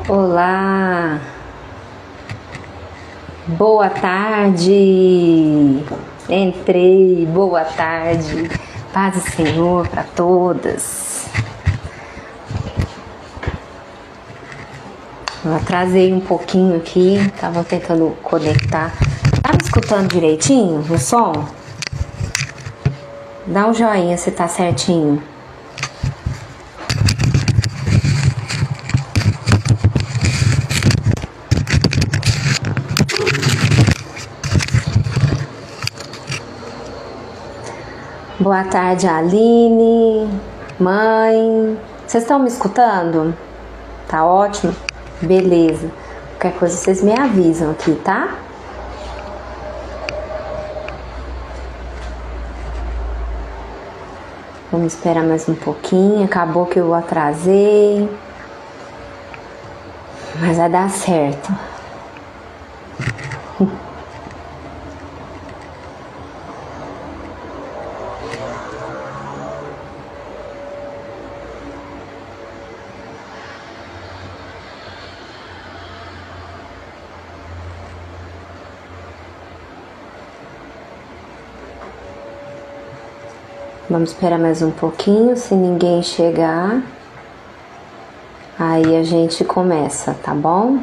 Olá, boa tarde, entrei, boa tarde, paz do Senhor para todas. Eu atrasei um pouquinho aqui, tava tentando conectar. Tá me escutando direitinho o som? Dá um joinha se tá certinho. Boa tarde, Aline, mãe. Vocês estão me escutando? Tá ótimo? Beleza. Qualquer coisa vocês me avisam aqui, tá? Vamos esperar mais um pouquinho. Acabou que eu atrasei. Mas vai dar certo. Vamos esperar mais um pouquinho, se ninguém chegar, aí a gente começa, tá bom?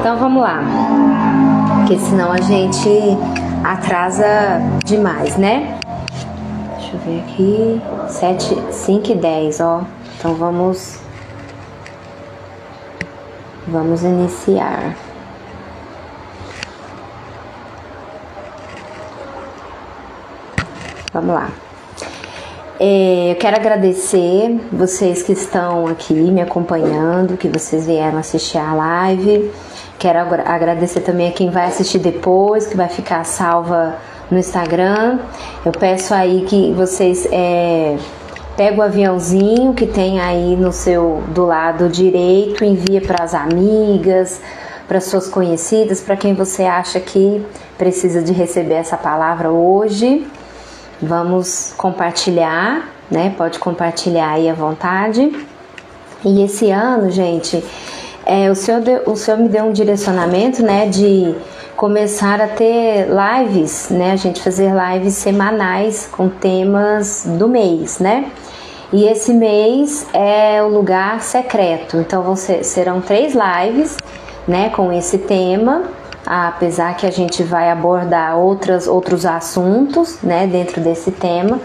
Então vamos lá, porque senão a gente atrasa demais, né? Deixa eu ver aqui, 5:10, ó. Então vamos iniciar. Vamos lá. Eu quero agradecer vocês que estão aqui me acompanhando, que vocês vieram assistir a live. Quero agradecer também a quem vai assistir depois, que vai ficar salva no Instagram. Eu peço aí que vocês peguem o aviãozinho que tem aí do lado direito, envia para as amigas, para suas conhecidas, para quem você acha que precisa de receber essa palavra hoje. Vamos compartilhar, né? Pode compartilhar aí à vontade. E esse ano, gente, o Senhor me deu um direcionamento, né, de começar a ter lives, né, a gente fazer lives semanais com temas do mês, né, e esse mês é o lugar secreto, então serão 3 lives, né, com esse tema, apesar que a gente vai abordar outros assuntos, né, dentro desse tema,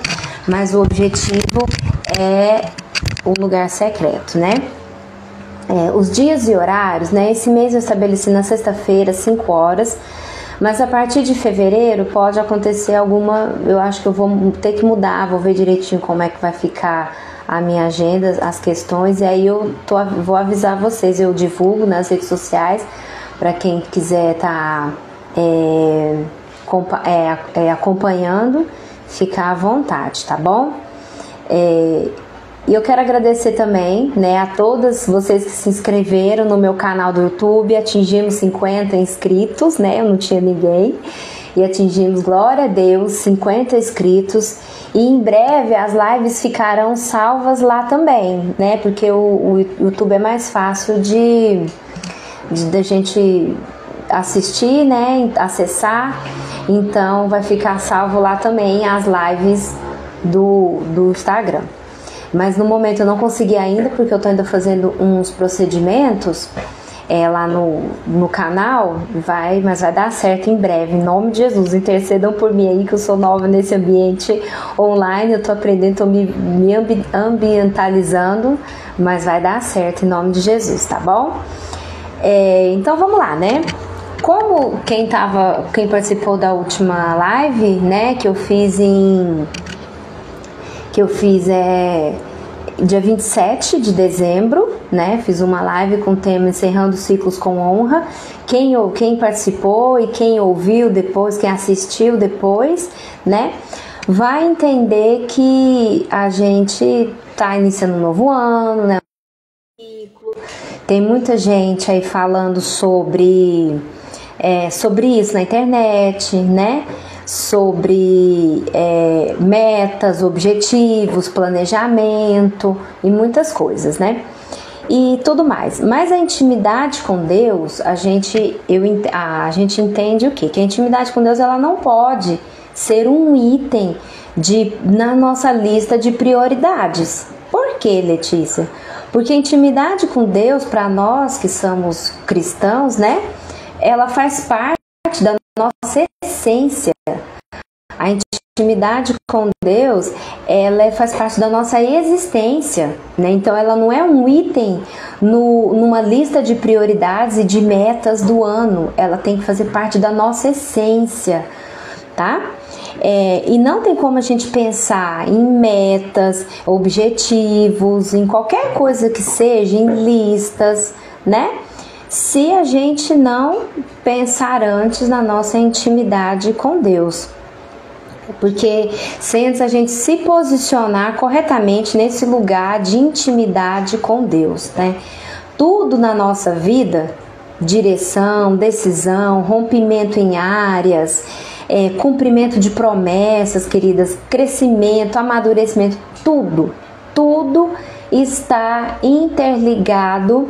mas o objetivo é o lugar secreto, né. Os dias e horários, né? Esse mês eu estabeleci na sexta-feira, 5 horas, mas a partir de fevereiro pode acontecer eu acho que eu vou ter que mudar, vou ver direitinho como é que vai ficar a minha agenda, as questões, e aí vou avisar vocês, eu divulgo nas redes sociais, para quem quiser estar acompanhando, ficar à vontade, tá bom? E eu quero agradecer também, né, a todas vocês que se inscreveram no meu canal do YouTube. Atingimos 50 inscritos, né? Eu não tinha ninguém. E atingimos, glória a Deus, 50 inscritos. E em breve as lives ficarão salvas lá também, né? Porque o YouTube é mais fácil de gente assistir, né? Acessar. Então vai ficar salvo lá também as lives do Instagram. Mas no momento eu não consegui ainda, porque eu estou ainda fazendo uns procedimentos lá no canal, mas vai dar certo em breve, em nome de Jesus. Intercedam por mim aí, que eu sou nova nesse ambiente online, eu estou aprendendo, estou me ambientalizando, mas vai dar certo em nome de Jesus, tá bom? Então vamos lá, né? Como quem participou da última live, né, que eu fiz dia 27 de dezembro, né? Fiz uma live com o tema Encerrando Ciclos com Honra. Quem participou e quem ouviu depois, quem assistiu depois, né, vai entender que a gente está iniciando um novo ano, né? Tem muita gente aí falando sobre isso na internet, né? Sobre metas, objetivos, planejamento e muitas coisas, né? E tudo mais. Mas a intimidade com Deus, a gente entende o quê? Que a intimidade com Deus, ela não pode ser um item na nossa lista de prioridades. Por quê, Letícia? Porque a intimidade com Deus, para nós que somos cristãos, né? Ela faz parte da nossa essência. A intimidade com Deus, ela faz parte da nossa existência, né? Então ela não é um item numa lista de prioridades e de metas do ano. Ela tem que fazer parte da nossa essência, tá? E não tem como a gente pensar em metas, objetivos, em qualquer coisa que seja, em listas, né? Se a gente não pensar antes na nossa intimidade com Deus. Porque sem antes a gente se posicionar corretamente nesse lugar de intimidade com Deus, né? Tudo na nossa vida, direção, decisão, rompimento em áreas, cumprimento de promessas, queridas, crescimento, amadurecimento, tudo está interligado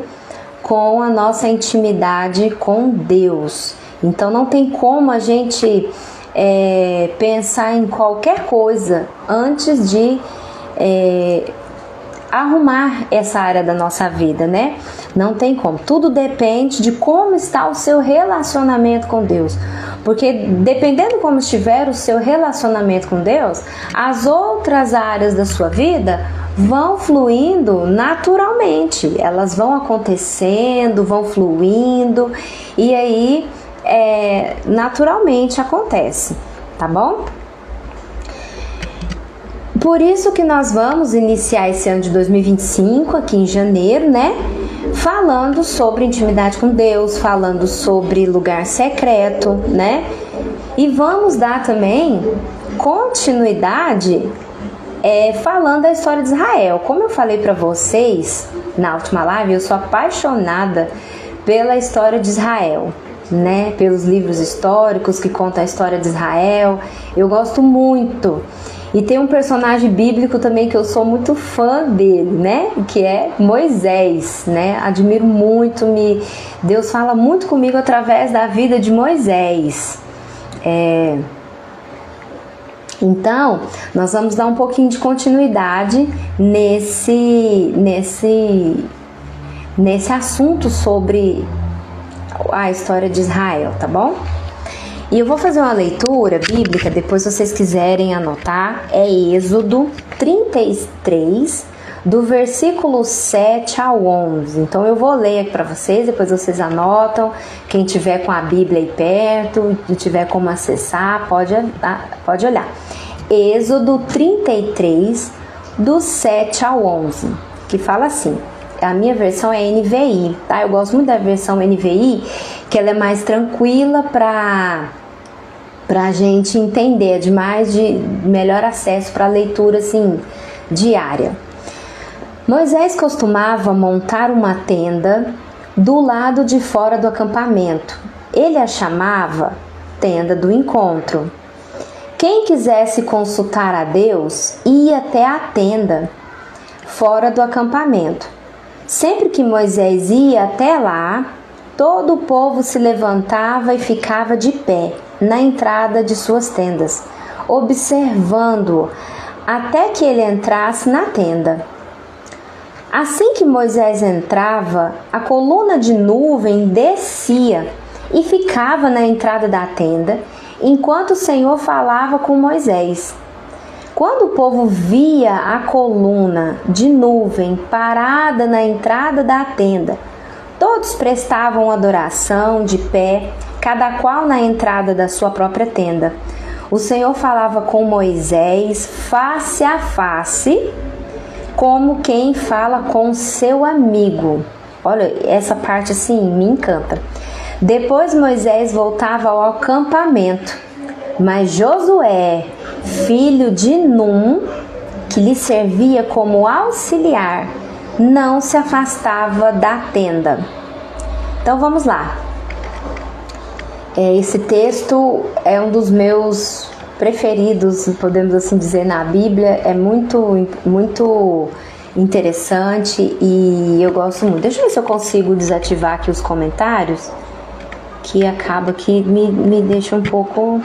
com a nossa intimidade com Deus. Então não tem como a gente pensar em qualquer coisa antes de arrumar essa área da nossa vida, né? Não tem como. Tudo depende de como está o seu relacionamento com Deus. Porque dependendo de como estiver o seu relacionamento com Deus, as outras áreas da sua vida vão fluindo naturalmente. Elas vão acontecendo, vão fluindo e aí naturalmente acontece, tá bom? Por isso que nós vamos iniciar esse ano de 2025 aqui em janeiro, né? Falando sobre intimidade com Deus, falando sobre lugar secreto, né? E vamos dar também continuidade falando da história de Israel. Como eu falei para vocês na última live, eu sou apaixonada pela história de Israel, né? Pelos livros históricos que contam a história de Israel. Eu gosto muito. E tem um personagem bíblico também que eu sou muito fã dele, né? Que é Moisés, né? Admiro muito, Deus fala muito comigo através da vida de Moisés. Então, nós vamos dar um pouquinho de continuidade nesse assunto sobre a história de Israel, tá bom? E eu vou fazer uma leitura bíblica, depois se vocês quiserem anotar, é Êxodo 33, do versículo 7 ao 11. Então eu vou ler aqui para vocês, depois vocês anotam. Quem tiver com a Bíblia aí perto e tiver como acessar, pode olhar. Êxodo 33, do 7 ao 11, que fala assim. A minha versão é NVI, tá? Eu gosto muito da versão NVI, que ela é mais tranquila pra gente entender, de melhor acesso para leitura assim diária. Moisés costumava montar uma tenda do lado de fora do acampamento. Ele a chamava tenda do encontro. Quem quisesse consultar a Deus ia até a tenda fora do acampamento. Sempre que Moisés ia até lá, todo o povo se levantava e ficava de pé na entrada de suas tendas, observando-o até que ele entrasse na tenda. Assim que Moisés entrava, a coluna de nuvem descia e ficava na entrada da tenda, enquanto o Senhor falava com Moisés. Quando o povo via a coluna de nuvem parada na entrada da tenda, todos prestavam adoração de pé, cada qual na entrada da sua própria tenda. O Senhor falava com Moisés face a face, como quem fala com seu amigo. Olha, essa parte assim me encanta. Depois Moisés voltava ao acampamento, mas Josué, filho de Num, que lhe servia como auxiliar, não se afastava da tenda. Então vamos lá. Esse texto é um dos meus preferidos, podemos assim dizer, na Bíblia. É muito, muito interessante e eu gosto muito. Deixa eu ver se eu consigo desativar aqui os comentários, que acaba que me deixa um pouco...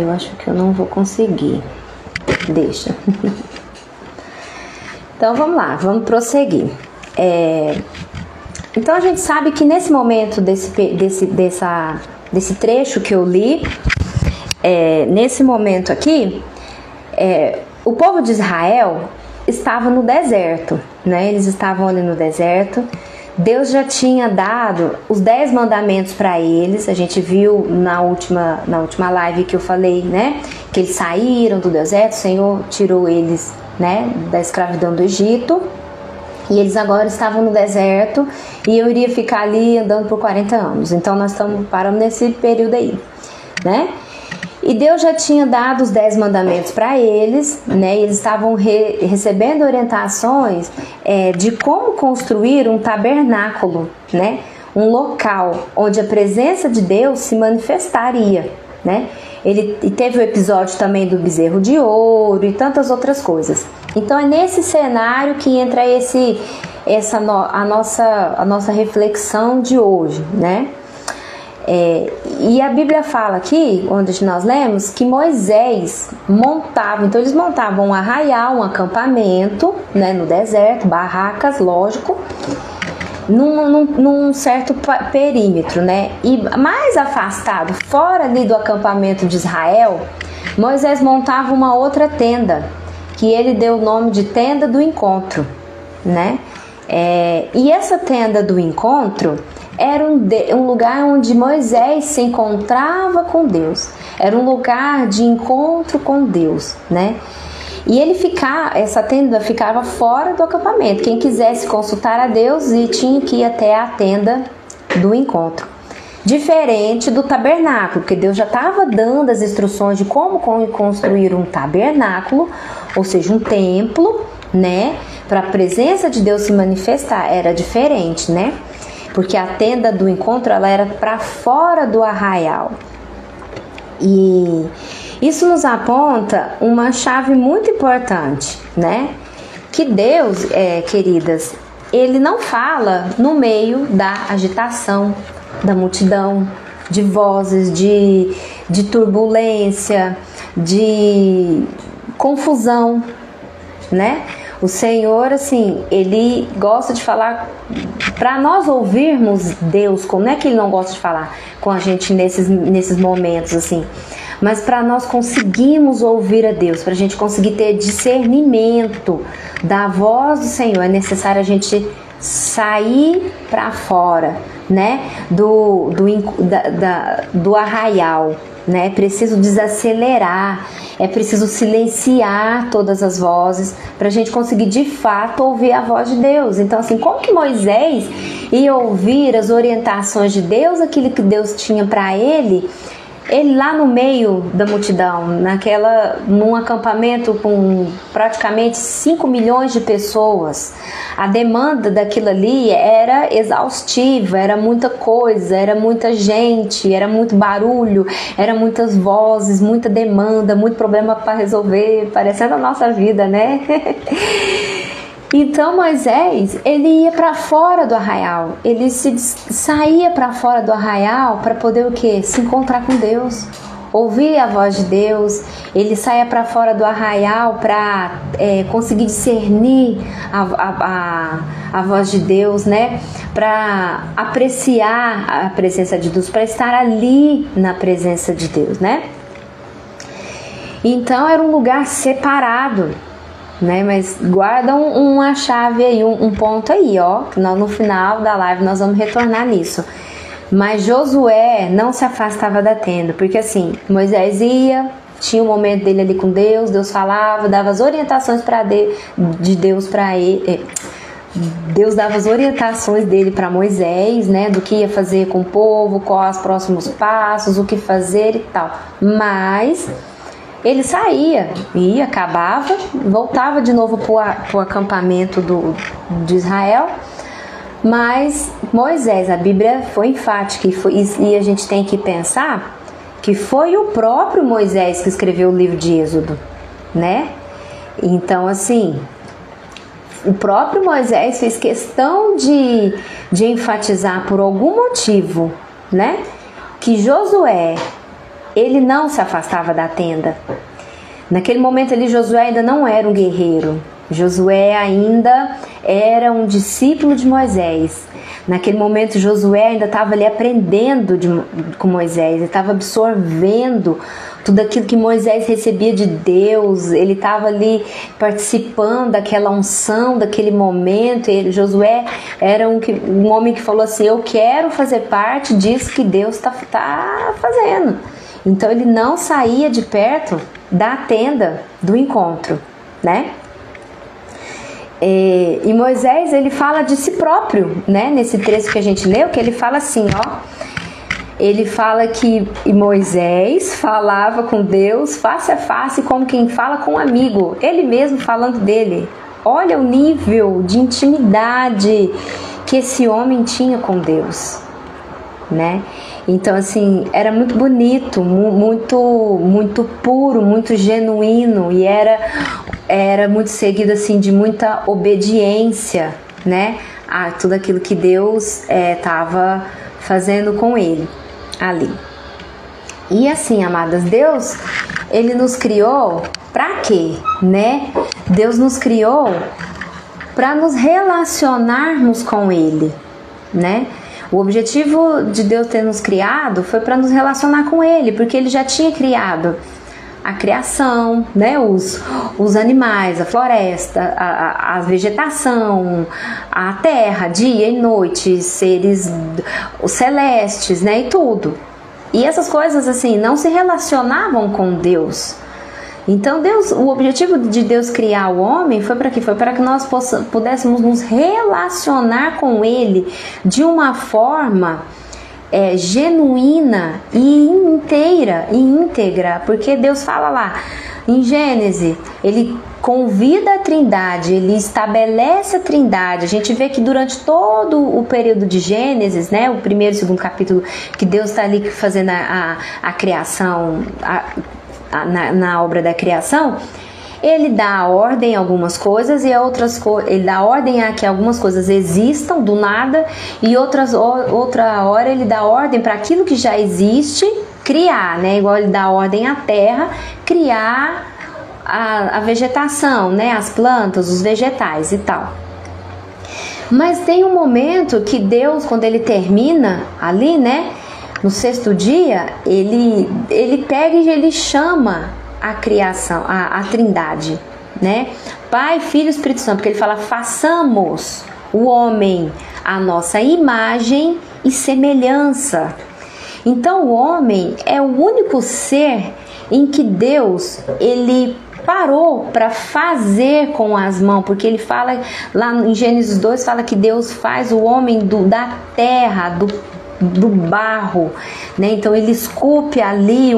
eu acho que eu não vou conseguir. Deixa. Então vamos lá, vamos prosseguir. Então a gente sabe que nesse momento desse trecho que eu li, nesse momento aqui, o povo de Israel estava no deserto, né? Eles estavam ali no deserto. Deus já tinha dado os 10 mandamentos para eles. A gente viu na última live que eu falei, né? Que eles saíram do deserto, o Senhor tirou eles, né, da escravidão do Egito. E eles agora estavam no deserto e eu iria ficar ali andando por 40 anos. Então nós paramos nesse período aí, né? E Deus já tinha dado os 10 mandamentos para eles, né? Eles estavam recebendo orientações de como construir um tabernáculo, né? Um local onde a presença de Deus se manifestaria, né? E teve o episódio também do bezerro de ouro e tantas outras coisas. Então é nesse cenário que entra a nossa reflexão de hoje, né? E a Bíblia fala aqui, onde nós lemos, que Moisés montava, então eles montavam um arraial, um acampamento, né, no deserto, barracas, lógico, num certo perímetro, né? E mais afastado, fora ali do acampamento de Israel, Moisés montava uma outra tenda, que ele deu o nome de tenda do encontro, né? E essa tenda do encontro era um lugar onde Moisés se encontrava com Deus. Era um lugar de encontro com Deus, né? E essa tenda ficava fora do acampamento. Quem quisesse consultar a Deus tinha que ir até a tenda do encontro. Diferente do tabernáculo, porque Deus já estava dando as instruções de como construir um tabernáculo, ou seja, um templo, né? Para a presença de Deus se manifestar. Era diferente, né? Porque a tenda do encontro ela era para fora do arraial. E isso nos aponta uma chave muito importante, né? Que Deus, queridas, Ele não fala no meio da agitação, da multidão, de vozes, de turbulência, de confusão, né? O Senhor, assim, Ele gosta de falar, para nós ouvirmos Deus, como é que Ele não gosta de falar com a gente nesses momentos, assim, mas para nós conseguirmos ouvir a Deus, para a gente conseguir ter discernimento da voz do Senhor, é necessário a gente sair para fora, né, do arraial, né? É preciso desacelerar, é preciso silenciar todas as vozes para a gente conseguir de fato ouvir a voz de Deus. Então, assim, como que Moisés ia ouvir as orientações de Deus, aquilo que Deus tinha para ele lá no meio da multidão, num acampamento com praticamente 5 milhões de pessoas? A demanda daquilo ali era exaustiva, era muita coisa, era muita gente, era muito barulho, era muitas vozes, muita demanda, muito problema para resolver, parecendo a nossa vida, né? Então Moisés, ele ia para fora do arraial, ele saía para fora do arraial para poder o quê? Se encontrar com Deus, ouvir a voz de Deus. Ele saía para fora do arraial para conseguir discernir a voz de Deus, né? Para apreciar a presença de Deus, para estar ali na presença de Deus, né? Então era um lugar separado, né? Mas guarda uma chave aí, um ponto aí, ó, que no final da live nós vamos retornar nisso. Mas Josué não se afastava da tenda, porque assim, Moisés ia, tinha um momento dele ali com Deus, Deus falava, dava as orientações de Deus para ele, Deus dava as orientações dele para Moisés, né, do que ia fazer com o povo, quais os próximos passos, o que fazer e tal. Mas ele saía, ia, acabava, voltava de novo para o acampamento de Israel. Mas Moisés, a Bíblia foi enfática e a gente tem que pensar que foi o próprio Moisés que escreveu o livro de Êxodo, né? Então, assim, o próprio Moisés fez questão de enfatizar por algum motivo, né, que Josué, ele não se afastava da tenda. Naquele momento ali, Josué ainda não era um guerreiro. Josué ainda era um discípulo de Moisés. Naquele momento, Josué ainda estava ali aprendendo com Moisés, ele estava absorvendo tudo aquilo que Moisés recebia de Deus, ele estava ali participando daquela unção, daquele momento. Josué era um homem que falou assim: eu quero fazer parte disso que Deus está fazendo. Então ele não saía de perto da tenda do encontro, né? E Moisés, ele fala de si próprio, né? Nesse trecho que a gente leu, que ele fala assim, ó. Ele fala que Moisés falava com Deus face a face, como quem fala com um amigo. Ele mesmo falando dele. Olha o nível de intimidade que esse homem tinha com Deus, né? Então, assim, era muito bonito, muito puro, muito genuíno, e era muito seguido, assim, de muita obediência, né, a tudo aquilo que Deus estava fazendo com ele ali. E assim, amadas, Deus, ele nos criou para quê, né? Deus nos criou para nos relacionarmos com ele, né? O objetivo de Deus ter nos criado foi para nos relacionar com ele, porque ele já tinha criado a criação, né? Os animais, a floresta, a vegetação, a terra, dia e noite, seres os celestes, né? E tudo. E essas coisas, assim, não se relacionavam com Deus. Então, o objetivo de Deus criar o homem foi para quê? Foi para que nós pudéssemos nos relacionar com ele de uma forma genuína e inteira e íntegra, porque Deus fala lá em Gênesis, ele convida a Trindade, ele estabelece a Trindade. A gente vê que durante todo o período de Gênesis, né, o primeiro e segundo capítulo, que Deus está ali fazendo a criação, na obra da criação, ele dá ordem a algumas coisas e a outras ele dá ordem a que algumas coisas existam do nada, e outra hora ele dá ordem para aquilo que já existe criar, né? Igual ele dá ordem à terra criar a vegetação, né? As plantas, os vegetais e tal. Mas tem um momento que Deus, quando ele termina ali, né, no sexto dia, ele pega e ele chama a criação, a Trindade, né? Pai, Filho e Espírito Santo, porque ele fala: façamos o homem à nossa imagem e semelhança. Então o homem é o único ser em que Deus, ele parou para fazer com as mãos, porque ele fala lá em Gênesis 2, fala que Deus faz o homem da terra, do barro, né? Então ele esculpe ali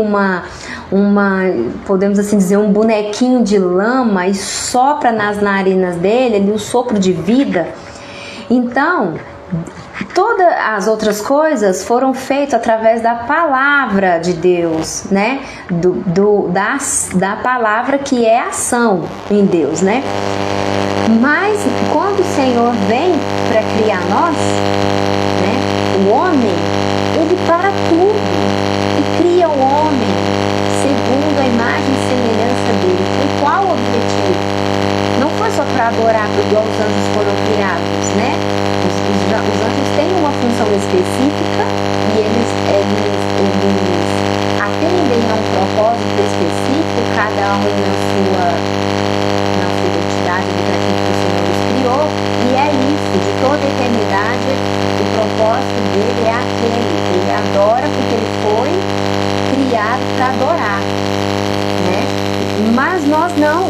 podemos assim dizer, um bonequinho de lama e sopra nas narinas dele ali o sopro de vida. Então todas as outras coisas foram feitas através da palavra de Deus, né? Da palavra, que é ação em Deus, né? Mas quando o Senhor vem para criar nós, né? O homem, ele para tudo e cria o homem segundo a imagem e semelhança dele. Com qual objetivo? Não foi só para adorar, porque os anjos foram criados, né? Os anjos têm uma função específica e eles atendem a um propósito específico, cada um na sua identidade, para que o Senhor os criou, e é isso, de toda a eternidade, o propósito dele é aquele, ele adora porque ele foi criado para adorar, né? Mas nós não.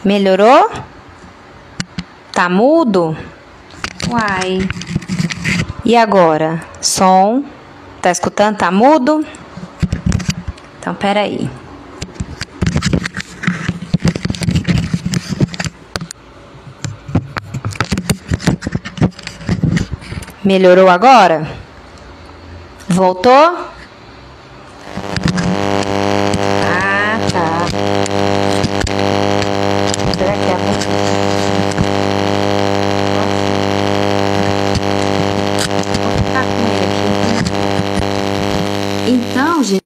Melhorou? Tá mudo? Uai. E agora? Som. Tá escutando? Tá mudo? Então, peraí. Melhorou agora? Voltou? Ah, tá. Será que é muito? Vou ficar com ele aqui. Então, gente.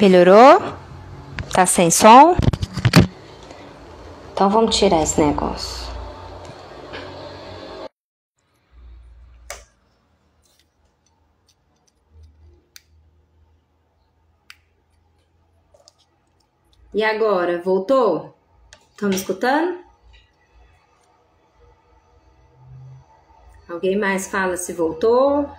Melhorou? Tá sem som? Então vamos tirar esse negócio. E agora, voltou? Estão me escutando? Alguém mais fala se voltou?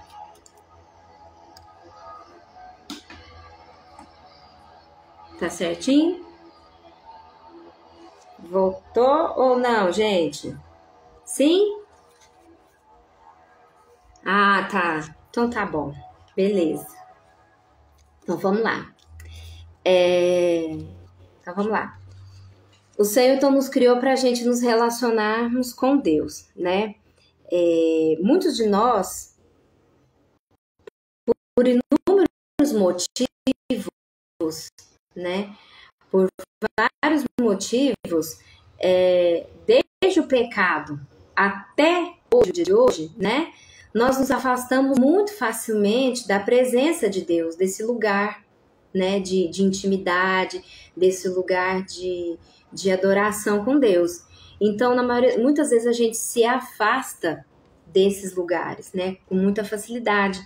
Tá certinho? Voltou ou não, gente? Sim? Ah, tá. Então tá bom. Beleza. Então vamos lá. Então vamos lá. O Senhor então nos criou para a gente nos relacionarmos com Deus, né? Muitos de nós, por inúmeros motivos, né? Por vários motivos, desde o pecado até hoje, de hoje, né? Nós nos afastamos muito facilmente da presença de Deus, desse lugar, né? De intimidade, desse lugar de adoração com Deus. Então, muitas vezes a gente se afasta desses lugares, né? Com muita facilidade.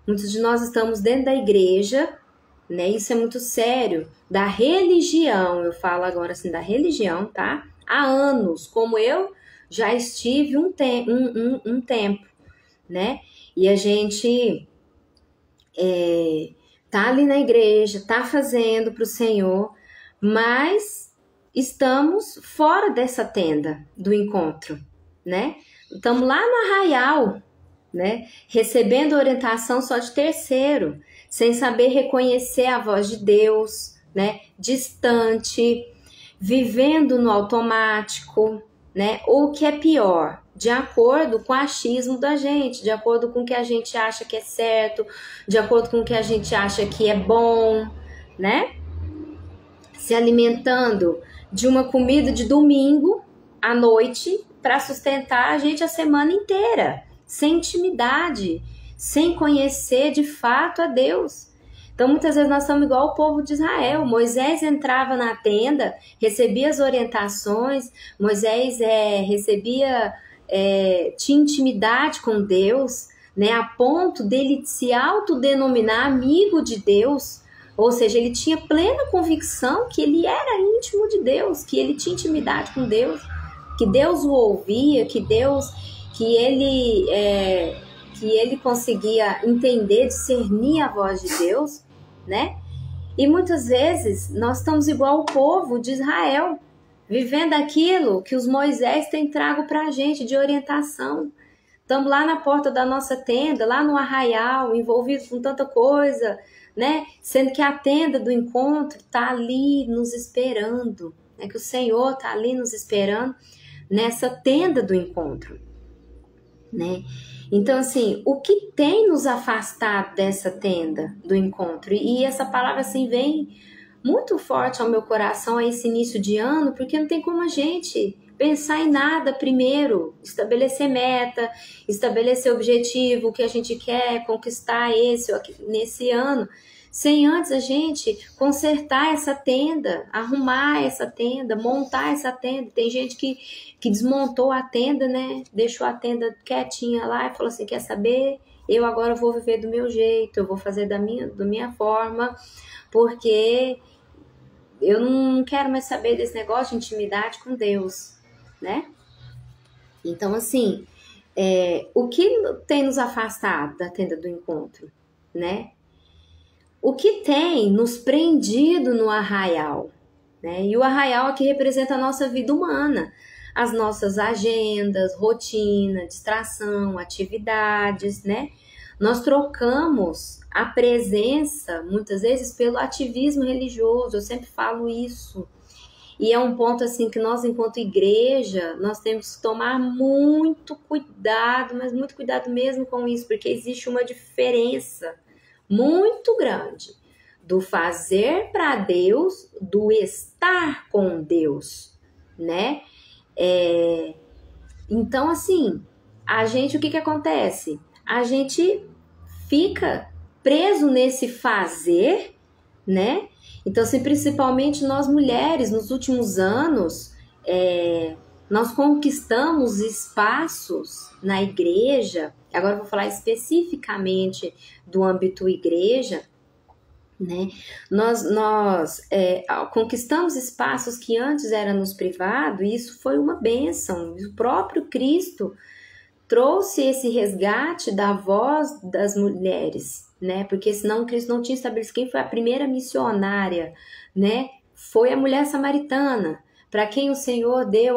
Muitos de nós estamos dentro da igreja, né? Isso é muito sério, da religião, eu falo agora assim, da religião, tá? Há anos, como eu já estive um tempo, né? E a gente tá ali na igreja, tá fazendo para o Senhor, mas estamos fora dessa tenda do encontro, né? Estamos lá no arraial, né? Recebendo orientação só de terceiro, sem saber reconhecer a voz de Deus, né? Distante, vivendo no automático, né? Ou o que é pior, de acordo com o achismo da gente, de acordo com o que a gente acha que é certo, de acordo com o que a gente acha que é bom, né? Se alimentando de uma comida de domingo à noite para sustentar a gente a semana inteira, sem intimidade, sem conhecer de fato a Deus. Então, muitas vezes nós somos igual o povo de Israel. Moisés entrava na tenda, recebia as orientações, Moisés tinha intimidade com Deus, né, a ponto dele se autodenominar amigo de Deus. Ou seja, ele tinha plena convicção que ele era íntimo de Deus, que ele tinha intimidade com Deus, que Deus o ouvia, que ele conseguia entender, discernir a voz de Deus, né? E muitas vezes nós estamos igual o povo de Israel, vivendo aquilo que os Moisés têm trago para a gente de orientação. Estamos lá na porta da nossa tenda, lá no arraial, envolvidos com tanta coisa, né? Sendo que a tenda do encontro está ali nos esperando, né? Que o Senhor está ali nos esperando nessa tenda do encontro. né? Então, assim, o que tem nos afastado dessa tenda do encontro? E essa palavra, assim, vem muito forte ao meu coração a esse início de ano, porque não tem como a gente pensar em nada primeiro, estabelecer meta, estabelecer objetivo, o que a gente quer conquistar nesse ano, sem antes a gente consertar essa tenda, arrumar essa tenda, montar essa tenda. Tem gente que desmontou a tenda, né? Deixou a tenda quietinha lá e falou assim, quer saber? Eu agora vou viver do meu jeito, eu vou fazer da minha forma, porque eu não quero mais saber desse negócio de intimidade com Deus, né? Então, assim, o que tem nos afastado da tenda do encontro, né? O que tem nos prendido no arraial, né? E o arraial aqui representa a nossa vida humana, as nossas agendas, rotina, distração, atividades, né? Nós trocamos a presença, muitas vezes, pelo ativismo religioso, eu sempre falo isso. E é um ponto assim que nós, enquanto igreja, nós temos que tomar muito cuidado, mas muito cuidado mesmo com isso, porque existe uma diferença muito grande do fazer para Deus, do estar com Deus, né? Então, assim, a gente, o que acontece? A gente fica preso nesse fazer, né? Então, assim, principalmente nós mulheres, nos últimos anos, nós conquistamos espaços na igreja. Agora eu vou falar especificamente do âmbito igreja, né? Nós conquistamos espaços que antes eram nos privados, e isso foi uma bênção. O próprio Cristo trouxe esse resgate da voz das mulheres, né? Porque senão Cristo não tinha estabelecido. Quem foi a primeira missionária, né? Foi a mulher samaritana, para quem o Senhor deu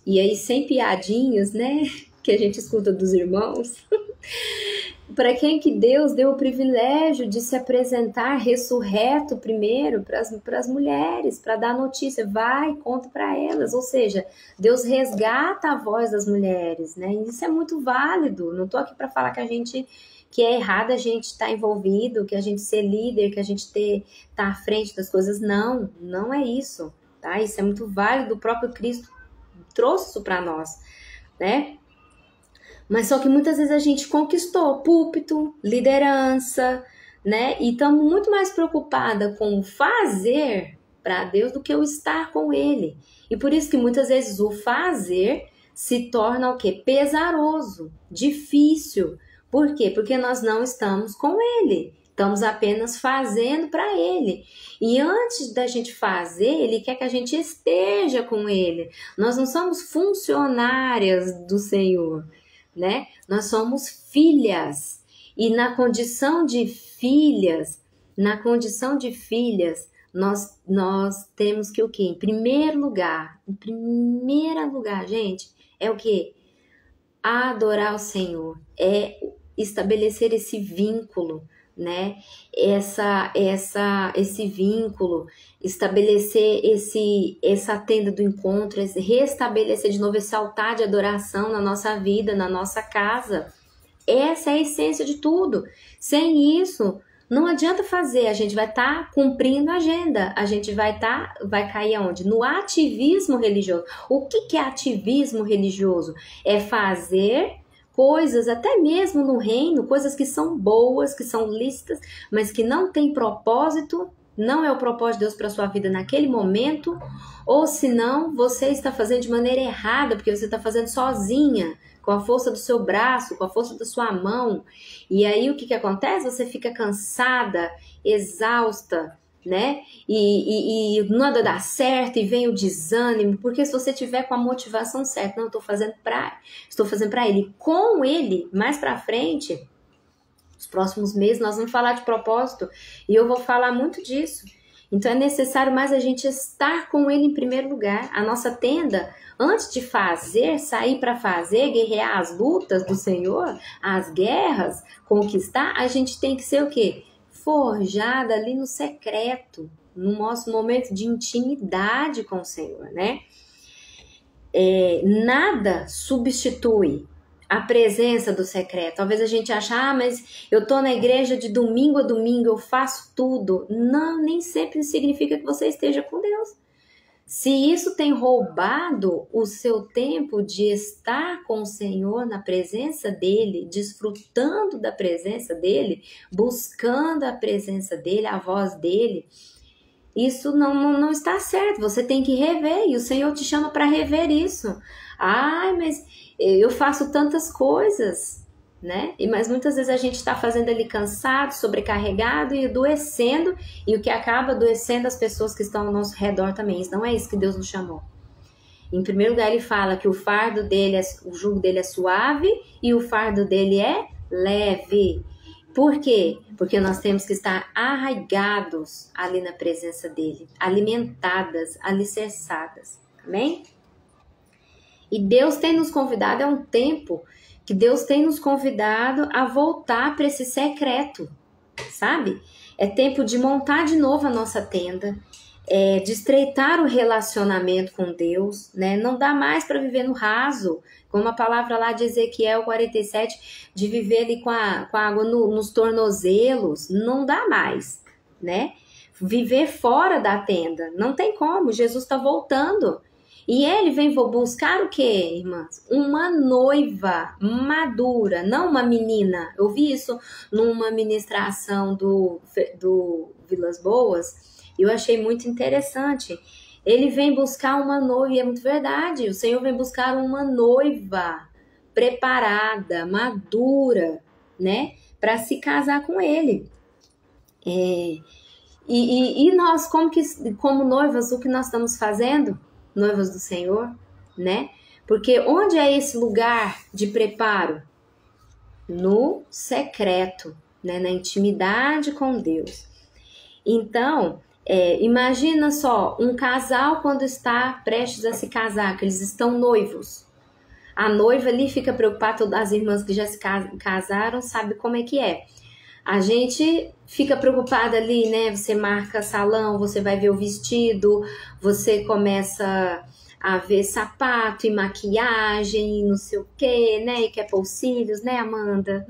e aí sem piadinhas, né? Que a gente escuta dos irmãos. Para quem que Deus deu o privilégio de se apresentar ressurreto primeiro para as mulheres, para dar notícia, vai, conta para elas. Ou seja, Deus resgata a voz das mulheres, né? E isso é muito válido. Não estou aqui para falar que é errado a gente estar envolvido, que a gente ser líder, que a gente tá à frente das coisas. Não, não é isso, tá? Isso é muito válido. O próprio Cristo trouxe isso para nós, né? Mas só que muitas vezes a gente conquistou púlpito, liderança, né? E estamos muito mais preocupada com o fazer para Deus do que o estar com Ele. E por isso que muitas vezes o fazer se torna o quê? Pesaroso, difícil. Por quê? Porque nós não estamos com Ele. Estamos apenas fazendo para Ele. E antes da gente fazer, Ele quer que a gente esteja com Ele. Nós não somos funcionárias do Senhor, né? Nós somos filhas, e na condição de filhas, nós temos que o quê? Em primeiro lugar, gente, é o quê? Adorar o Senhor, é estabelecer esse vínculo, né? Esse vínculo, estabelecer essa tenda do encontro, restabelecer de novo esse altar de adoração na nossa vida, na nossa casa. Essa é a essência de tudo. Sem isso, não adianta fazer. A gente vai estar cumprindo a agenda. A gente vai cair aonde? No ativismo religioso. O que é ativismo religioso? É fazer coisas, até mesmo no reino, coisas que são boas, que são lícitas, mas que não tem propósito, não é o propósito de Deus para a sua vida naquele momento, ou senão você está fazendo de maneira errada, porque você está fazendo sozinha, com a força do seu braço, com a força da sua mão. E aí o que acontece? Você fica cansada, exausta, né? E nada dá certo, e vem o desânimo, porque se você tiver com a motivação certa, não, estou fazendo para Ele, com Ele, mais para frente, os próximos meses nós vamos falar de propósito, e eu vou falar muito disso. Então é necessário mais a gente estar com Ele em primeiro lugar. A nossa tenda, antes de sair para fazer, guerrear as lutas do Senhor, as guerras, conquistar, a gente tem que ser o quê? Forjada ali no secreto, no nosso momento de intimidade com o Senhor, né? nada substitui a presença do secreto. Talvez a gente ache, mas eu tô na igreja de domingo a domingo, eu faço tudo. Não, nem sempre significa que você esteja com Deus. Se isso tem roubado o seu tempo de estar com o Senhor na presença dEle, desfrutando da presença dEle, buscando a presença dEle, a voz dEle, isso não está certo. Você tem que rever, e o Senhor te chama para rever isso. Mas eu faço tantas coisas, né? Mas muitas vezes a gente está fazendo ali cansado, sobrecarregado e adoecendo, e o que acaba adoecendo as pessoas que estão ao nosso redor também. Isso não é isso que Deus nos chamou. Em primeiro lugar, ele fala que o fardo dele, o jugo dele é suave e o fardo dele é leve. Por quê? Porque nós temos que estar arraigados ali na presença dele, alimentadas, alicerçadas. Amém? E Deus tem nos convidado, é um tempo que Deus tem nos convidado a voltar para esse secreto, sabe? É tempo de montar de novo a nossa tenda, de estreitar o relacionamento com Deus, né? Não dá mais para viver no raso, como a palavra lá de Ezequiel 47, de viver ali com a água nos tornozelos, não dá mais, né? Viver fora da tenda, não tem como, Jesus está voltando. E ele vem buscar o quê, irmãs? Uma noiva madura, não uma menina. Eu vi isso numa ministração do Vilas Boas e eu achei muito interessante. Ele vem buscar uma noiva, e é muito verdade. O Senhor vem buscar uma noiva preparada, madura, né? Para se casar com ele. E nós, como noivas, o que nós estamos fazendo? Noivas do Senhor, né? Porque onde é esse lugar de preparo? No secreto, né? Na intimidade com Deus. Então, imagina só, um casal quando está prestes a se casar, que eles estão noivos. A noiva ali fica preocupada, todas as irmãs que já se casaram sabem como é que é. A gente fica preocupada ali, né? Você marca salão, você vai ver o vestido, você começa a ver sapato e maquiagem e não sei o quê, né? E quer pôr os cílios, né, Amanda?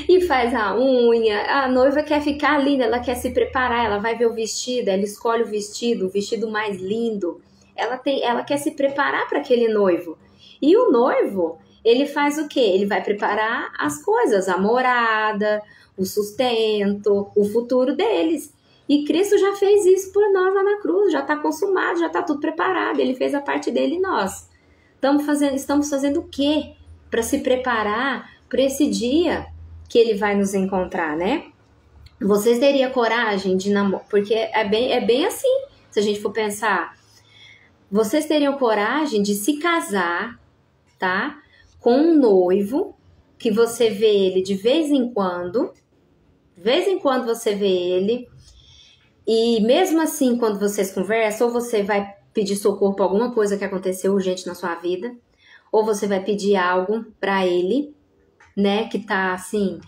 E faz a unha. A noiva quer ficar linda, ela quer se preparar, ela vai ver o vestido, ela escolhe o vestido mais lindo. Ela quer se preparar para aquele noivo. E o noivo, ele faz o quê? Ele vai preparar as coisas, a morada, o sustento, o futuro deles. E Cristo já fez isso por nós lá na cruz, já está consumado, já está tudo preparado. Ele fez a parte dele e nós. Estamos fazendo o quê para se preparar para esse dia que ele vai nos encontrar, né? Vocês teriam coragem de namorar? Porque é bem assim, se a gente for pensar. Vocês teriam coragem de se casar, tá? Com um noivo, que você vê ele de vez em quando você vê ele, e mesmo assim, quando vocês conversam, ou você vai pedir socorro por alguma coisa que aconteceu urgente na sua vida, ou você vai pedir algo para ele, né, que tá assim,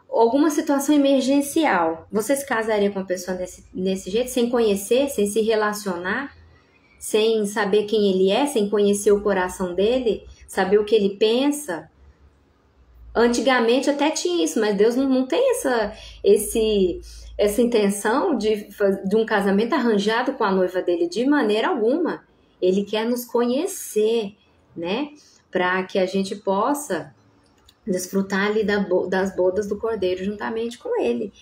alguma situação emergencial. Você se casaria com uma pessoa nesse jeito, sem conhecer, sem se relacionar, sem saber quem ele é, sem conhecer o coração dele, saber o que ele pensa? Antigamente até tinha isso, mas Deus não tem essa intenção de um casamento arranjado com a noiva dele de maneira alguma. Ele quer nos conhecer, né? Para que a gente possa desfrutar ali das bodas do Cordeiro juntamente com ele.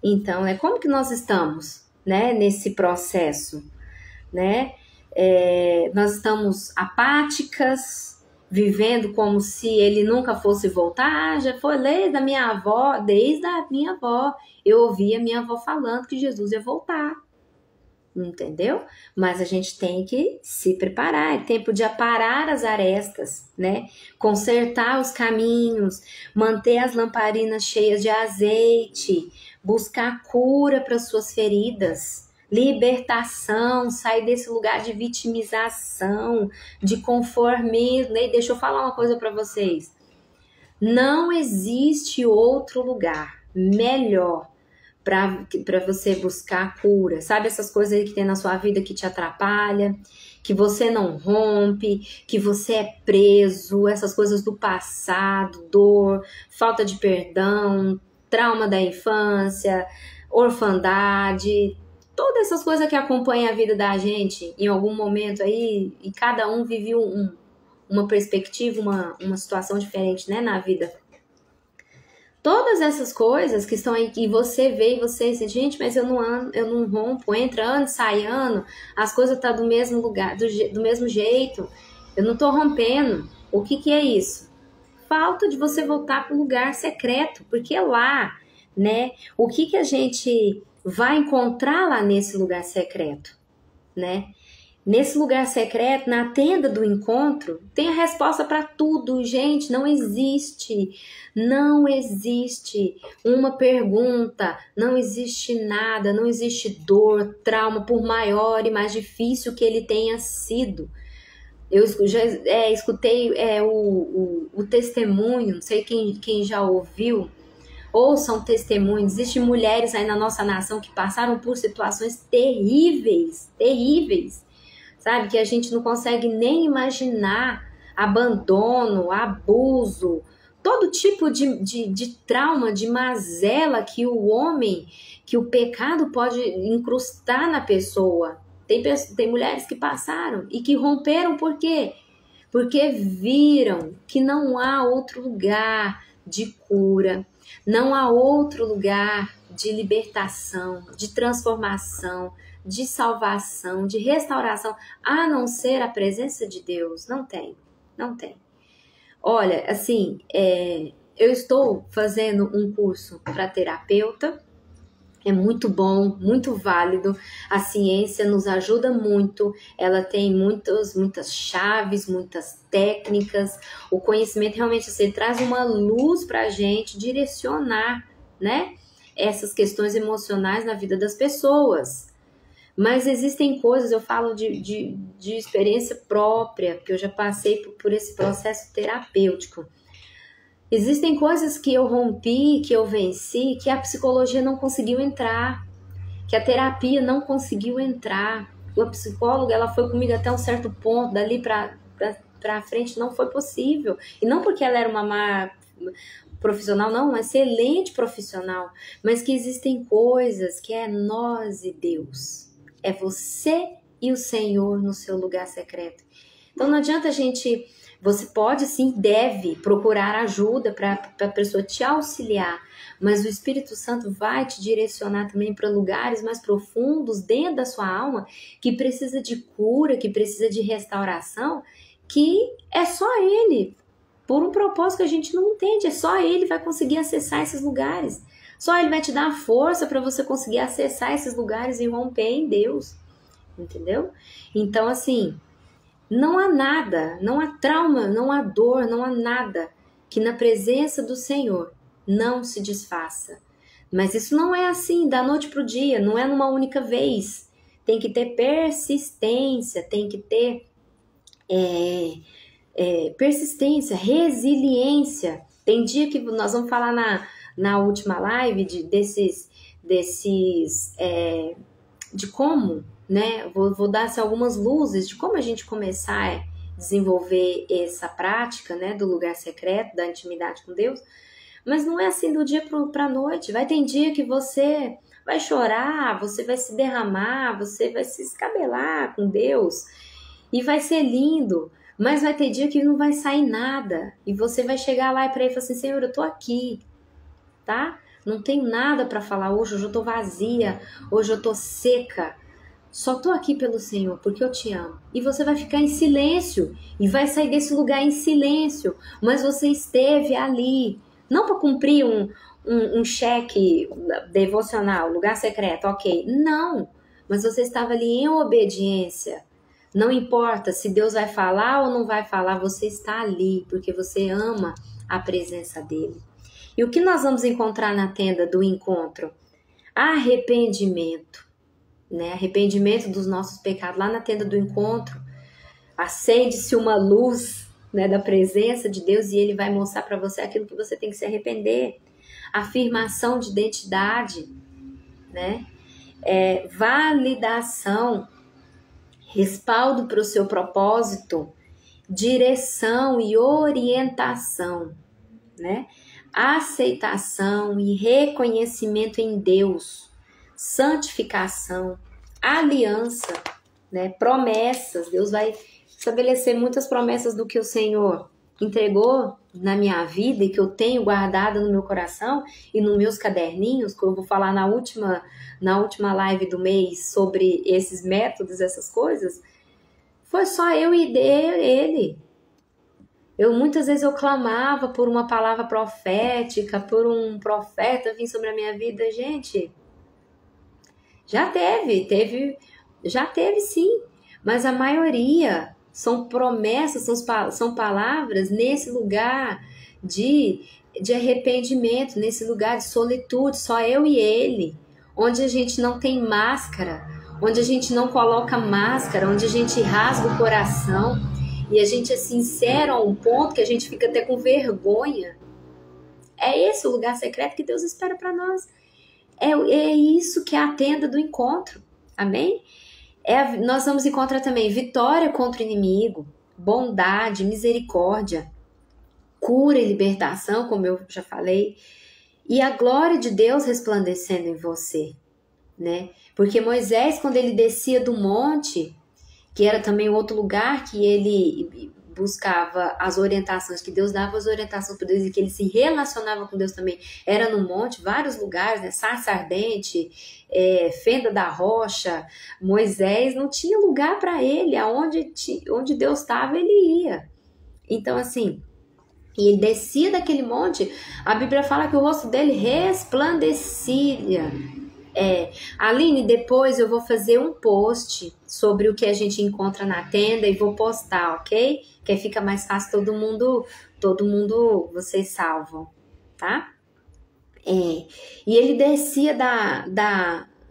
Então, como que nós estamos, né? Nesse processo, né? Nós estamos apáticas, vivendo como se ele nunca fosse voltar. Já foi desde a minha avó, eu ouvi a minha avó falando que Jesus ia voltar, entendeu? Mas a gente tem que se preparar, é tempo de aparar as arestas, né? Consertar os caminhos, manter as lamparinas cheias de azeite, buscar cura para suas feridas, libertação, sair desse lugar de vitimização, de conformismo. E deixa eu falar uma coisa para vocês. Não existe outro lugar melhor para você buscar cura. Sabe essas coisas aí que tem na sua vida que te atrapalha, que você não rompe, que você é preso, essas coisas do passado, dor, falta de perdão, trauma da infância, orfandade, todas essas coisas que acompanham a vida da gente em algum momento aí, e cada um vive uma perspectiva, uma situação diferente, né, na vida. Todas essas coisas que estão aí, que você vê e você diz, gente, mas eu não rompo, entra ano, sai ano, as coisas estão do mesmo lugar, do mesmo jeito, eu não estou rompendo. O que é isso? Falta de você voltar para o lugar secreto, porque lá, né, o que a gente vai encontrar lá nesse lugar secreto, né? Nesse lugar secreto, na tenda do encontro, tem a resposta para tudo, gente. Não existe uma pergunta, não existe nada, não existe dor, trauma, por maior e mais difícil que ele tenha sido. Eu já escutei o testemunho, não sei quem já ouviu, ouçam testemunhos. Existem mulheres aí na nossa nação que passaram por situações terríveis, terríveis, sabe? Que a gente não consegue nem imaginar. Abandono, abuso, todo tipo de trauma, de mazela que o pecado pode incrustar na pessoa. Tem mulheres que passaram e que romperam, por quê? Porque viram que não há outro lugar de cura, não há outro lugar de libertação, de transformação, de salvação, de restauração, a não ser a presença de Deus. Não tem. Olha, assim, eu estou fazendo um curso para terapeuta, é muito bom, muito válido, a ciência nos ajuda muito, ela tem muitas chaves, muitas técnicas, o conhecimento realmente assim, traz uma luz para a gente direcionar, né, essas questões emocionais na vida das pessoas. Mas existem coisas, eu falo de experiência própria, porque eu já passei por esse processo terapêutico. Existem coisas que eu rompi, que eu venci, que a psicologia não conseguiu entrar, que a terapia não conseguiu entrar. A psicóloga, ela foi comigo até um certo ponto, dali para frente não foi possível. E não porque ela era uma má profissional, não, uma excelente profissional, mas que existem coisas que é nós e Deus. É você e o Senhor no seu lugar secreto. Então não adianta você pode sim, deve procurar ajuda para a pessoa te auxiliar, mas o Espírito Santo vai te direcionar também para lugares mais profundos dentro da sua alma, que precisa de cura, que precisa de restauração, que é só Ele, por um propósito que a gente não entende, é só Ele vai conseguir acessar esses lugares. Só Ele vai te dar a força para você conseguir acessar esses lugares e romper em Deus, entendeu? Então, assim, não há nada, não há trauma, não há dor, não há nada que na presença do Senhor não se desfaça. Mas isso não é assim, da noite para o dia, não é numa única vez. Tem que ter persistência, tem que ter persistência, resiliência. Tem dia que nós vamos falar na última live de como, né? Vou dar algumas luzes de como a gente começar a desenvolver essa prática, né, do lugar secreto, da intimidade com Deus. Mas não é assim do dia para a noite. Vai ter dia que você vai chorar, você vai se derramar, você vai se escabelar com Deus e vai ser lindo. Mas vai ter dia que não vai sair nada e você vai chegar lá e para ele falar assim: Senhor, eu tô aqui, tá? Não tenho nada para falar hoje eu tô vazia, hoje eu tô seca. Só tô aqui pelo Senhor, porque eu te amo. E você vai ficar em silêncio e vai sair desse lugar em silêncio, mas você esteve ali, não para cumprir um cheque devocional, lugar secreto, ok. Não, mas você estava ali em obediência. Não importa se Deus vai falar ou não vai falar, você está ali, porque você ama a presença dele. E o que nós vamos encontrar na tenda do encontro? Arrependimento, né? Arrependimento dos nossos pecados. Lá na tenda do encontro, acende-se uma luz, né, da presença de Deus e ele vai mostrar para você aquilo que você tem que se arrepender. Afirmação de identidade. né? Validação, respaldo para o seu propósito, direção e orientação, né? Aceitação e reconhecimento em Deus, santificação, aliança, né? Promessas. Deus vai estabelecer muitas promessas do que o Senhor entregou na minha vida e que eu tenho guardado no meu coração e nos meus caderninhos, que eu vou falar na última live do mês sobre esses métodos, essas coisas. Foi só eu e ele. Muitas vezes eu clamava por uma palavra profética, por um profeta vir sobre a minha vida. Gente, já teve sim, mas a maioria são promessas, são palavras nesse lugar de arrependimento, nesse lugar de solitude, só eu e ele, onde a gente não tem máscara, onde a gente não coloca máscara, onde a gente rasga o coração e a gente é sincero a um ponto que a gente fica até com vergonha. É esse o lugar secreto que Deus espera para nós. É isso que é a tenda do encontro. Amém? Nós vamos encontrar também vitória contra o inimigo, bondade, misericórdia, cura e libertação, como eu já falei, e a glória de Deus resplandecendo em você, né? Porque Moisés, quando ele descia do monte, que era também outro lugar que ele buscava as orientações, que Deus dava as orientações para Deus e que ele se relacionava com Deus também, era no monte, vários lugares, né? Sarça ardente, fenda da rocha. Moisés não tinha lugar para ele, onde Deus estava ele ia. Então assim, e ele descia daquele monte, a Bíblia fala que o rosto dele resplandecia. Aline, depois eu vou fazer um post sobre o que a gente encontra na tenda e vou postar, ok? Que aí fica mais fácil, todo mundo vocês salvam, tá? E ele descia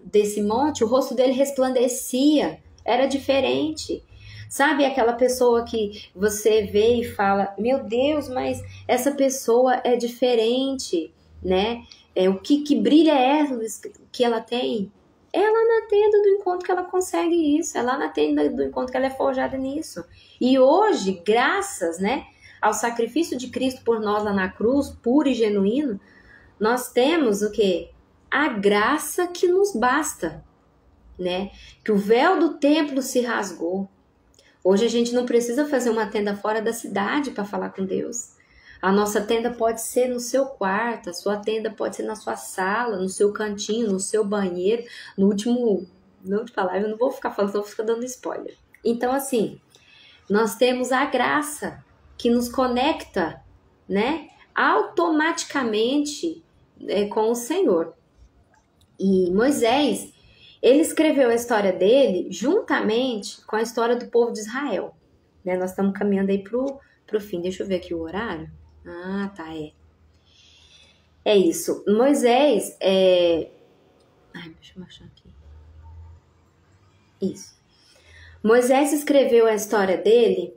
desse monte, o rosto dele resplandecia, era diferente. Sabe aquela pessoa que você vê e fala, meu Deus, mas essa pessoa é diferente, né? O que brilha que ela tem? É lá na tenda do encontro que ela consegue isso. É lá na tenda do encontro que ela é forjada nisso. E hoje, graças, né, ao sacrifício de Cristo por nós lá na cruz, puro e genuíno, nós temos o quê? A graça que nos basta, né? Que o véu do templo se rasgou. Hoje a gente não precisa fazer uma tenda fora da cidade para falar com Deus. A nossa tenda pode ser no seu quarto, a sua tenda pode ser na sua sala, no seu cantinho, no seu banheiro. Na última live eu não vou ficar falando, vou ficar dando spoiler. Então assim, nós temos a graça que nos conecta, né, automaticamente com o Senhor. E Moisés, ele escreveu a história dele juntamente com a história do povo de Israel. Né? Nós estamos caminhando aí pro fim. Deixa eu ver aqui o horário. Ah, tá, é isso. Moisés, deixa eu achar aqui. Isso. Moisés escreveu a história dele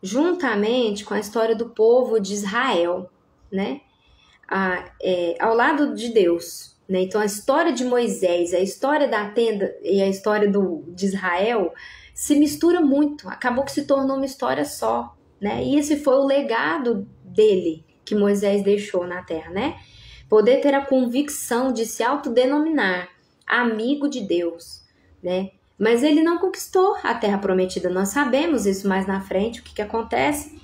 juntamente com a história do povo de Israel, né? Ao lado de Deus, né? Então a história de Moisés, a história da tenda e a história de Israel se mistura muito. Acabou que se tornou uma história só, né? E esse foi o legado dele que Moisés deixou na terra, né? Poder ter a convicção de se autodenominar amigo de Deus, né? Mas ele não conquistou a terra prometida. Nós sabemos isso mais na frente, o que acontece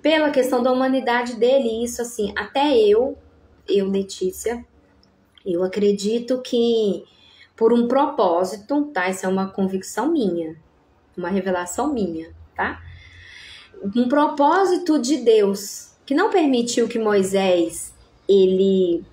pela questão da humanidade dele. E isso assim, até eu, Letícia, eu acredito que por um propósito, tá? Isso é uma convicção minha, uma revelação minha, tá? Um propósito de Deus que não permitiu que Moisés ele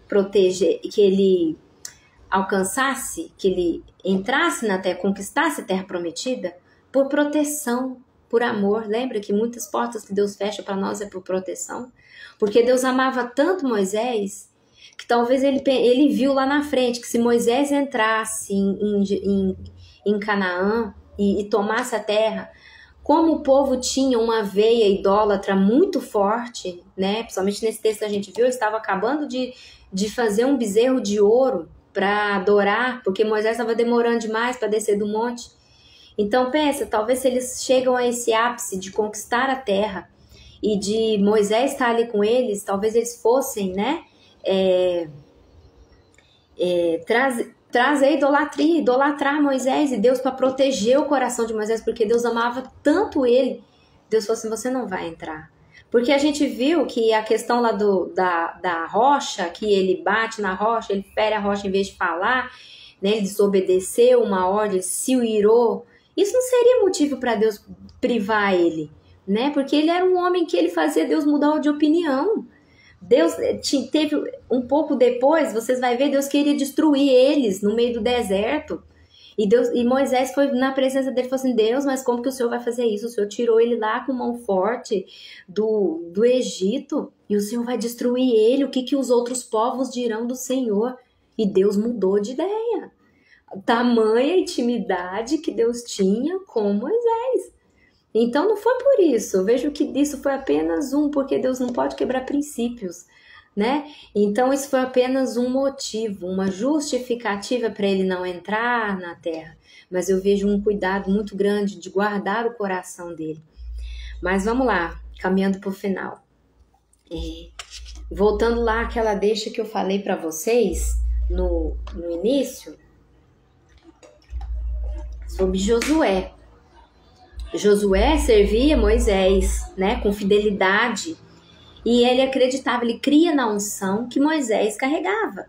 alcançasse, que ele entrasse na terra, conquistasse a terra prometida por proteção, por amor. Lembra que muitas portas que Deus fecha para nós é por proteção? Porque Deus amava tanto Moisés que talvez ele viu lá na frente que se Moisés entrasse em Canaã e tomasse a terra, como o povo tinha uma veia idólatra muito forte, né? Principalmente nesse texto que a gente viu, ele estava acabando de fazer um bezerro de ouro, para adorar, porque Moisés estava demorando demais para descer do monte. Então pensa, talvez se eles chegam a esse ápice de conquistar a terra e de Moisés estar ali com eles, talvez eles fossem, né, trazer idolatria, idolatrar Moisés e Deus para proteger o coração de Moisés, porque Deus amava tanto ele. Deus falou assim, você não vai entrar. Porque a gente viu que a questão lá da rocha, que ele bate na rocha, ele fere a rocha em vez de falar, né, ele desobedeceu uma ordem, se irou. Isso não seria motivo para Deus privar ele, né? Porque ele era um homem que ele fazia Deus mudar de opinião. Deus teve um pouco depois, vocês vão ver, Deus queria destruir eles no meio do deserto. E Moisés foi na presença dele e falou assim, Deus, mas como que o Senhor vai fazer isso? O Senhor tirou ele lá com mão forte do Egito e o Senhor vai destruir ele. O que os outros povos dirão do Senhor? E Deus mudou de ideia. Tamanha intimidade que Deus tinha com Moisés. Então não foi por isso. Eu vejo que isso foi apenas porque Deus não pode quebrar princípios, né? Então isso foi apenas um motivo, uma justificativa para ele não entrar na terra. Mas eu vejo um cuidado muito grande de guardar o coração dele. Mas vamos lá, caminhando para o final. Voltando lá àquela deixa que eu falei para vocês no início, sobre Josué. Josué servia Moisés, né, com fidelidade. E ele acreditava, ele cria na unção que Moisés carregava,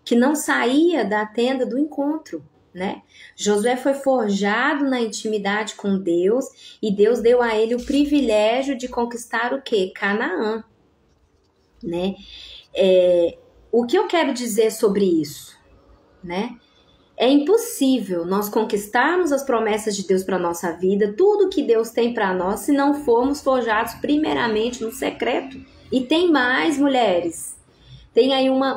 que não saía da tenda do encontro, né? Josué foi forjado na intimidade com Deus e Deus deu a ele o privilégio de conquistar o quê? Canaã, né? O que eu quero dizer sobre isso, né? É impossível nós conquistarmos as promessas de Deus para a nossa vida, tudo que Deus tem para nós, se não formos forjados primeiramente no secreto. E tem mais, mulheres. Tem aí uma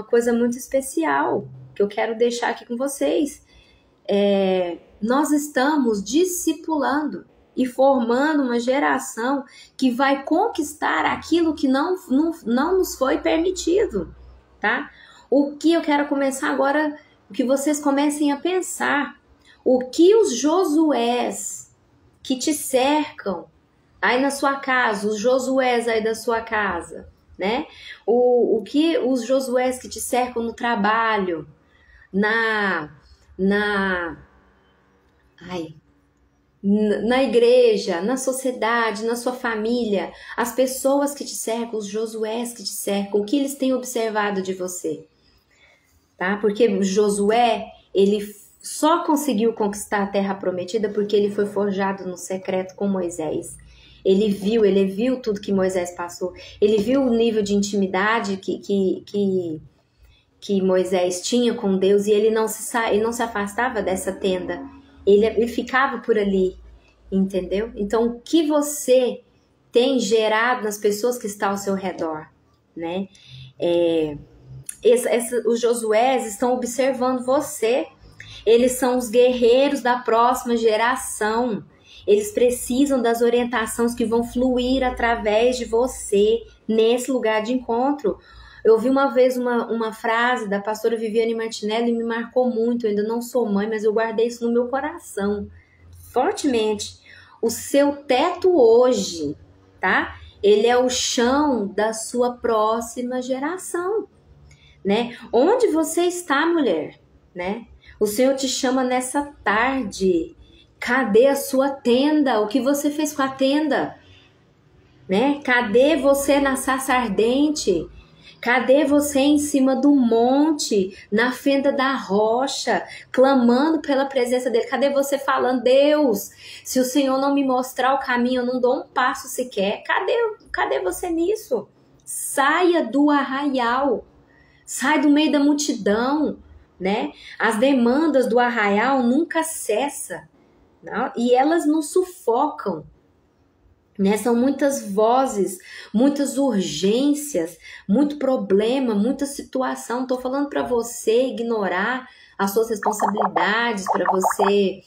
coisa muito especial que eu quero deixar aqui com vocês. Nós estamos discipulando e formando uma geração que vai conquistar aquilo que não nos foi permitido, tá? O que eu quero começar agora, que vocês comecem a pensar, o que os Josués que te cercam aí na sua casa, os Josués aí da sua casa, né? O que os Josués que te cercam no trabalho, na igreja, na sociedade, na sua família, as pessoas que te cercam, os Josués que te cercam, o que eles têm observado de você? Tá? Porque Josué, ele só conseguiu conquistar a terra prometida porque ele foi forjado no secreto com Moisés. Ele viu tudo que Moisés passou. Ele viu o nível de intimidade que Moisés tinha com Deus e ele não se afastava dessa tenda. Ele ficava por ali, entendeu? Então, o que você tem gerado nas pessoas que estão ao seu redor, né? Os Josués estão observando você. Eles são os guerreiros da próxima geração. Eles precisam das orientações que vão fluir através de você nesse lugar de encontro. Eu ouvi uma vez uma frase da pastora Viviane Martinelli e me marcou muito. Eu ainda não sou mãe, mas eu guardei isso no meu coração fortemente. O seu teto hoje, tá? Ele é o chão da sua próxima geração, né? Onde você está, mulher, né? O Senhor te chama nessa tarde. Cadê a sua tenda? O que você fez com a tenda? Né? Cadê você na sarça ardente? Cadê você em cima do monte, na fenda da rocha, clamando pela presença dele? Cadê você falando, Deus, se o Senhor não me mostrar o caminho, eu não dou um passo sequer. Cadê você nisso? Saia do arraial. Sai do meio da multidão, né? As demandas do arraial nunca cessam, não? E elas nos sufocam, né? São muitas vozes, muitas urgências, muito problema, muita situação. Estou falando para você ignorar as suas responsabilidades, para você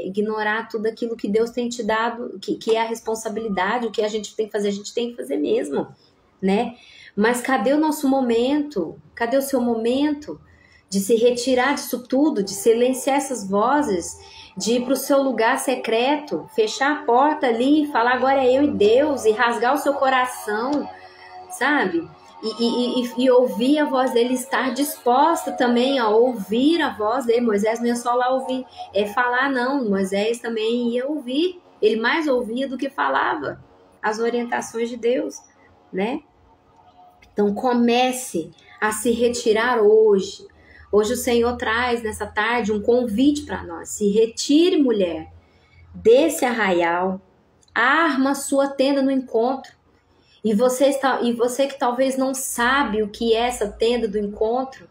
ignorar tudo aquilo que Deus tem te dado, que é a responsabilidade, o que a gente tem que fazer mesmo, né? Mas cadê o nosso momento? Cadê o seu momento de se retirar disso tudo, de silenciar essas vozes, de ir para o seu lugar secreto, fechar a porta ali e falar agora é eu e Deus, e rasgar o seu coração, sabe? E ouvir a voz dele, estar disposta também a ouvir a voz dele. Moisés não ia só lá ouvir, falar não, Moisés também ia ouvir, ele mais ouvia do que falava as orientações de Deus, né? Então comece a se retirar hoje. Hoje o Senhor traz nessa tarde um convite para nós. Se retire, mulher, desse arraial, arma sua tenda no encontro. E você que talvez não sabe o que é essa tenda do encontro,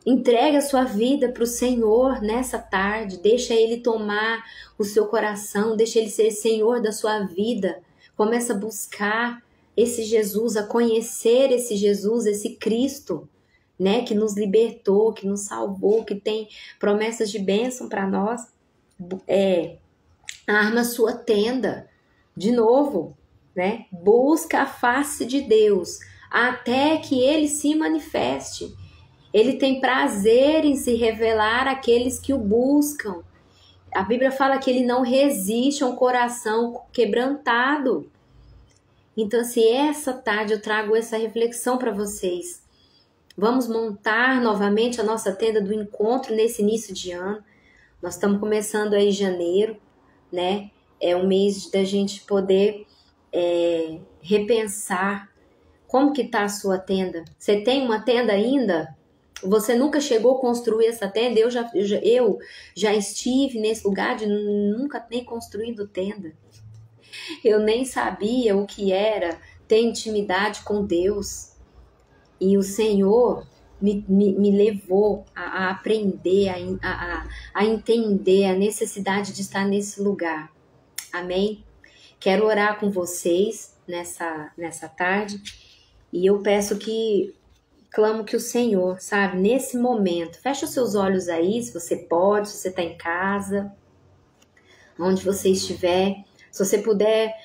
entregue a sua vida para o Senhor nessa tarde. Deixa Ele tomar o seu coração, deixa Ele ser Senhor da sua vida. Começa a buscar esse Jesus, a conhecer esse Jesus, esse Cristo, né, que nos libertou, que nos salvou, que tem promessas de bênção para nós. Arma sua tenda, de novo, né? Busca a face de Deus até que Ele se manifeste. Ele tem prazer em se revelar àqueles que o buscam. A Bíblia fala que Ele não resiste a um coração quebrantado. Então, assim, essa tarde eu trago essa reflexão para vocês. Vamos montar novamente a nossa tenda do encontro nesse início de ano. Nós estamos começando aí janeiro, né? É um mês da gente poder repensar como que está a sua tenda. Você tem uma tenda ainda? Você nunca chegou a construir essa tenda? Eu já estive nesse lugar de nunca ter construído tenda. Eu nem sabia o que era ter intimidade com Deus. E o Senhor me levou a aprender, a entender a necessidade de estar nesse lugar. Amém? Quero orar com vocês nessa tarde. E eu peço clamo que o Senhor, sabe, nesse momento, feche os seus olhos aí, se você pode, se você está em casa, onde você estiver. Se você puder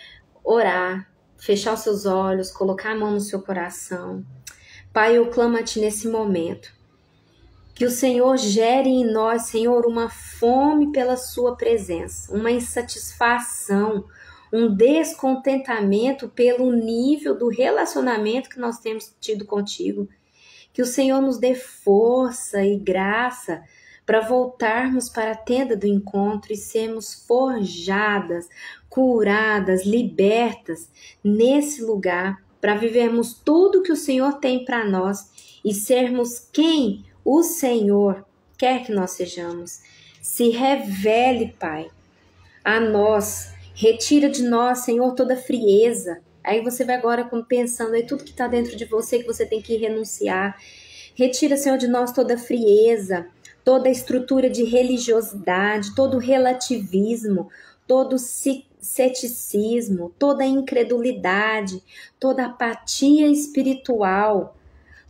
orar, fechar os seus olhos, colocar a mão no seu coração. Pai, eu clamo a Ti nesse momento. Que o Senhor gere em nós, Senhor, uma fome pela Sua presença, uma insatisfação, um descontentamento pelo nível do relacionamento que nós temos tido contigo. Que o Senhor nos dê força e graça para voltarmos para a tenda do encontro e sermos forjadas, curadas, libertas nesse lugar, para vivermos tudo que o Senhor tem para nós e sermos quem o Senhor quer que nós sejamos. Se revele, Pai, a nós, retira de nós, Senhor, toda frieza. Aí você vai agora pensando aí tudo que está dentro de você que você tem que renunciar. Retira, Senhor, de nós toda frieza, toda a estrutura de religiosidade, todo o relativismo, todo o ceticismo, toda a incredulidade, toda a apatia espiritual.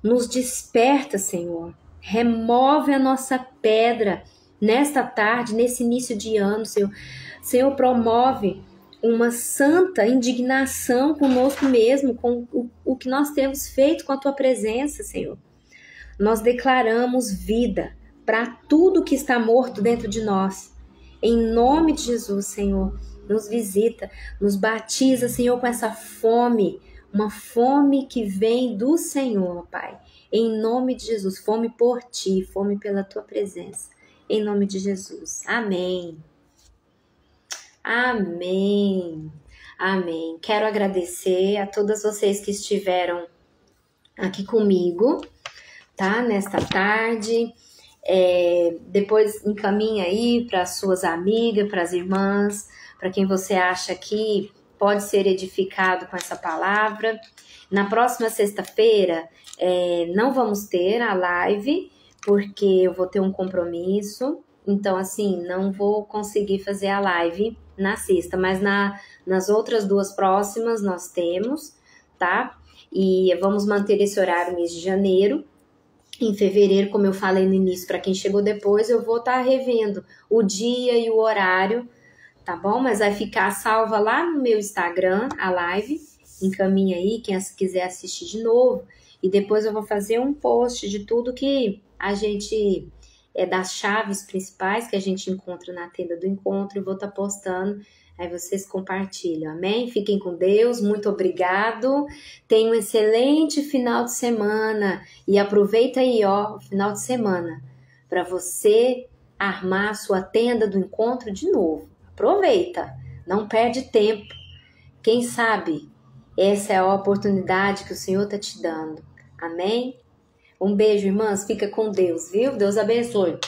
Nos desperta, Senhor. Remove a nossa pedra nesta tarde, nesse início de ano, Senhor. Senhor, promove uma santa indignação conosco mesmo, com o que nós temos feito com a Tua presença, Senhor. Nós declaramos vida para tudo que está morto dentro de nós. Em nome de Jesus, Senhor, nos visita, nos batiza, Senhor, com essa fome, uma fome que vem do Senhor, Pai. Em nome de Jesus, fome por Ti, fome pela Tua presença. Em nome de Jesus. Amém. Amém. Amém. Quero agradecer a todas vocês que estiveram aqui comigo, tá? Nesta tarde. Depois encaminha aí para as suas amigas, para as irmãs, para quem você acha que pode ser edificado com essa palavra. Na próxima sexta-feira, não vamos ter a live, porque eu vou ter um compromisso. Então, assim, não vou conseguir fazer a live na sexta, mas nas outras duas próximas nós temos, tá? E vamos manter esse horário no mês de janeiro. Em fevereiro, como eu falei no início, para quem chegou depois, eu vou estar revendo o dia e o horário, tá bom? Mas vai ficar salva lá no meu Instagram, a live, encaminha aí, quem quiser assistir de novo. E depois eu vou fazer um post de tudo que a gente, das chaves principais que a gente encontra na tenda do encontro, e vou estar postando. Aí vocês compartilham, amém? Fiquem com Deus, muito obrigado. Tenham um excelente final de semana. E aproveita aí, o final de semana, para você armar a sua tenda do encontro de novo. Aproveita, não perde tempo. Quem sabe essa é a oportunidade que o Senhor está te dando. Amém? Um beijo, irmãs. Fica com Deus, viu? Deus abençoe.